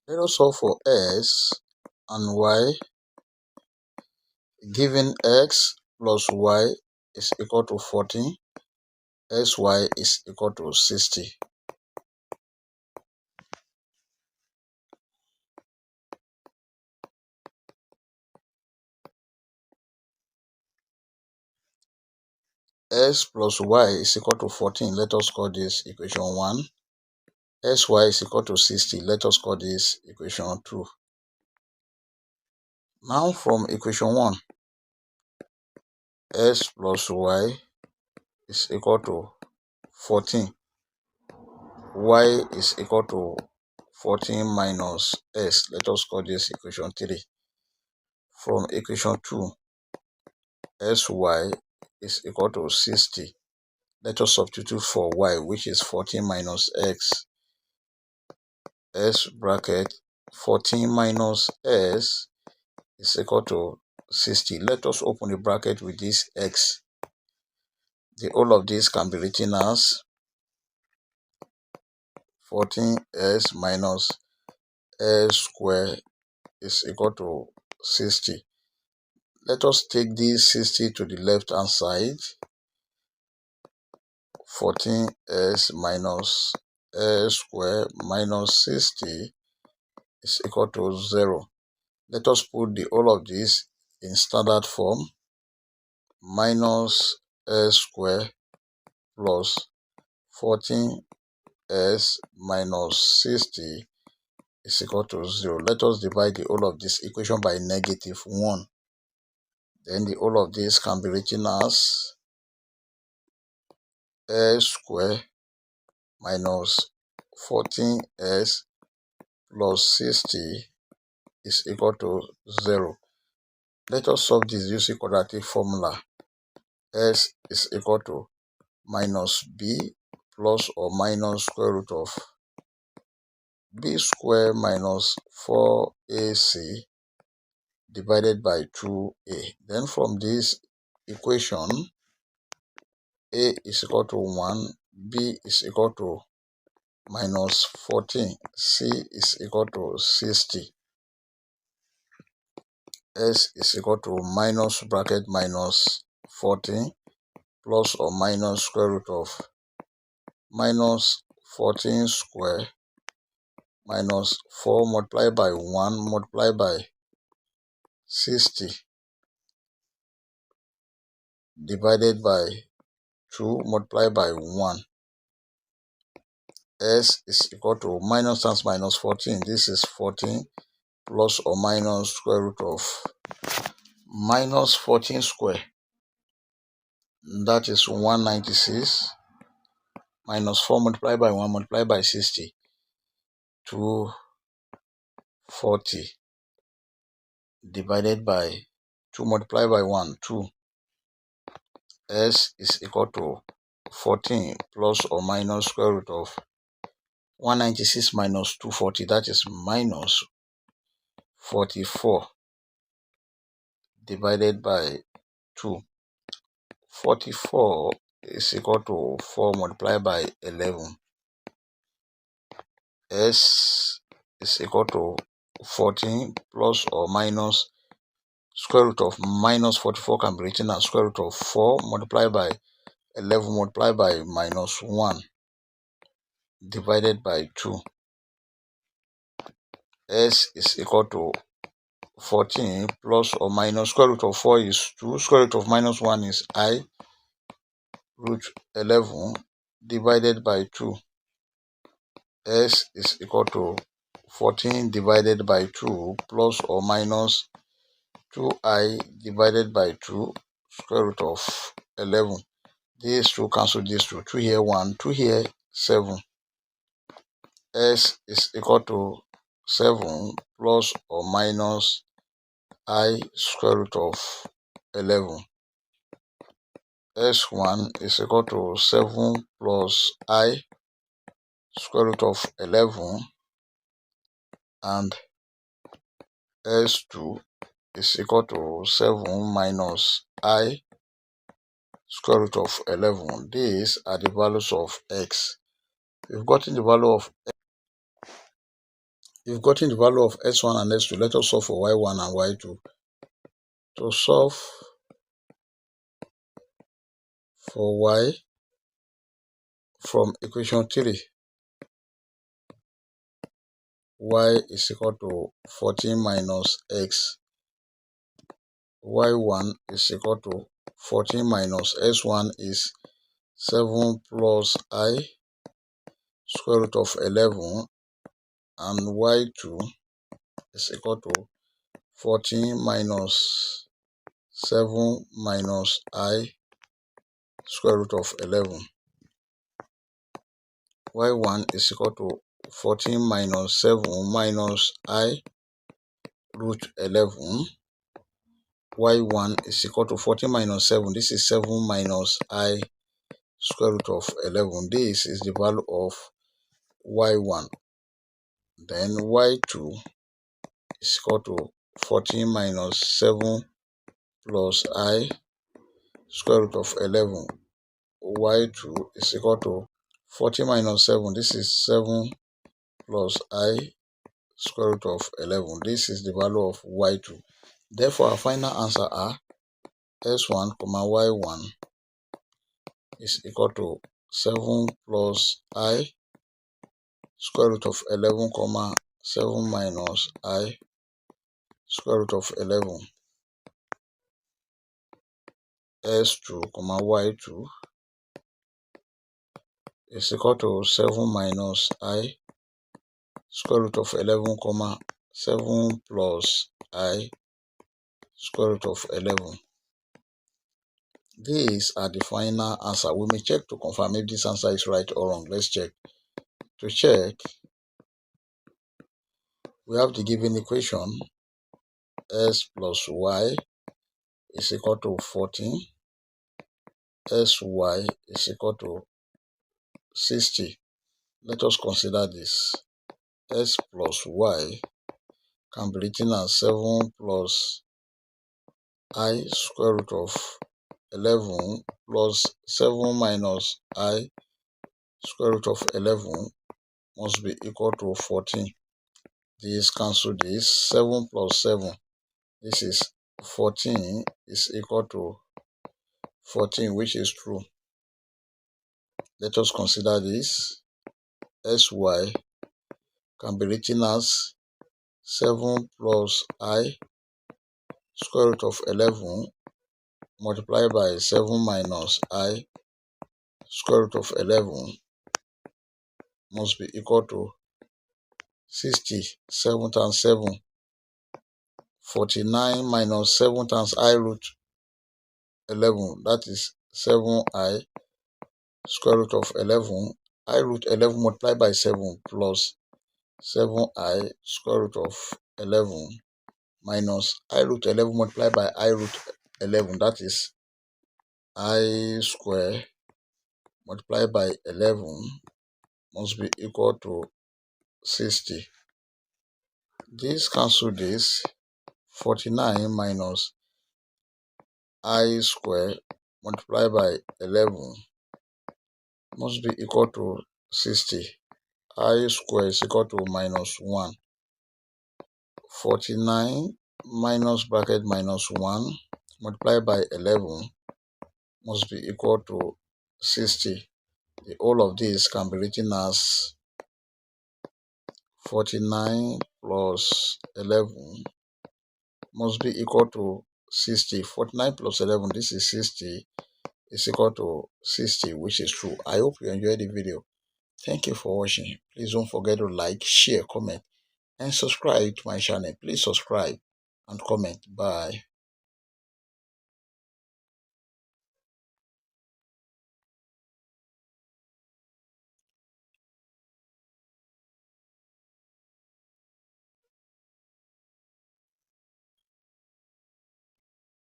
Let us solve for x and y. Given x plus y is equal to 14, sy is equal to 60. X plus y is equal to 14. Let us call this equation 1. Sy is equal to 60. Let us call this equation 2. Now from equation 1, x plus y is equal to 14. Y is equal to 14 minus s. Let us call this equation 3. From equation 2, sy is equal to 60. Let us substitute for y, which is 14 minus x. S bracket 14 minus s is equal to 60. Let us open the bracket with this x. The whole of this can be written as 14s minus s squared is equal to 60. Let us take this 60 to the left hand side. 14s minus s squared minus 60 is equal to 0. Let us put the whole of this in standard form. Minus s squared plus 14s minus 60 is equal to 0. Let us divide the whole of this equation by negative 1. Then the whole of this can be written as s squared minus 14s plus 60 is equal to 0. Let us solve this using quadratic formula. S is equal to minus b plus or minus square root of b squared minus 4ac divided by 2a. Then from this equation, a is equal to 1, b is equal to minus 14, c is equal to 60, s is equal to minus bracket minus 14 plus or minus square root of minus 14 square minus 4 multiplied by 1 multiplied by 60 divided by 2 multiplied by 1. S is equal to minus times minus 14. This is 14 plus or minus square root of minus 14 square. That is 196 minus 4 multiplied by 1 multiplied by 60. 240 divided by 2 multiplied by 1, 2. S is equal to 14 plus or minus square root of 196 minus 240. That is minus 44 divided by 2. 44 is equal to 4 multiplied by 11. S is equal to 14 plus or minus square root of minus 44 can be written as square root of 4 multiplied by 11 multiplied by minus 1 divided by 2. S is equal to 14 plus or minus square root of 4 is 2, square root of minus 1 is I, root 11 divided by 2. S is equal to 14 divided by 2 plus or minus 2I divided by 2 square root of 11. These two cancel these two. 2 here 1, 2 here 7. S is equal to 7 plus or minus I square root of 11. S1 is equal to 7 plus I square root of 11, and S2 is equal to 7 minus I square root of 11. These are the values of x. We've gotten the value of You've gotten the value of x1 and x2. Let us solve for y1 and y2. To solve for y from equation 3, y is equal to 14 minus x. y1 is equal to 14 minus x1 is 7 plus I square root of 11, and y2 is equal to 14 minus 7 minus I square root of 11. y1 is equal to 14 minus 7 minus I root 11. y1 is equal to 14 minus 7. This is 7 minus I square root of 11. This is the value of y1. Then y2 is equal to 14 minus 7 plus I square root of 11. y2 is equal to 40 minus 7. This is 7 plus I square root of 11. This is the value of y2. Therefore, our final answer are s1, y1 is equal to 7 plus I square root of 11, 7 minus I square root of 11. s2, y2 is equal to 7 minus I square root of 11, 7 plus I square root of 11. These are the final answer. We may check to confirm if this answer is right or wrong. Let's check. To check, we have the given equation s plus y is equal to 14, sy is equal to 60. Let us consider this. S plus y can be written as 7 plus I square root of 11 plus 7 minus I square root of 11 must be equal to 14. This cancel this. 7 plus 7. This is 14 is equal to 14, which is true. Let us consider this. Sy can be written as 7 plus I square root of 11 multiplied by 7 minus I square root of 11 must be equal to 60. 7 times 7. 49 minus 7 times I root 11. That is 7I square root of 11. I root 11 multiplied by 7 plus 7I square root of 11 minus I root 11 multiplied by I root 11. That is I square multiplied by 11 must be equal to 60. This cancel this. 49 minus I square multiplied by 11 must be equal to 60. I square is equal to minus 1. 49 minus bracket minus 1 multiplied by 11 must be equal to 60. The whole of this can be written as 49 plus 11 must be equal to 60. 49 plus 11, this is 60, is equal to 60, which is true. I hope you enjoyed the video. Thank you for watching. Please don't forget to like, share, comment, and subscribe to my channel. Please subscribe and comment. Bye.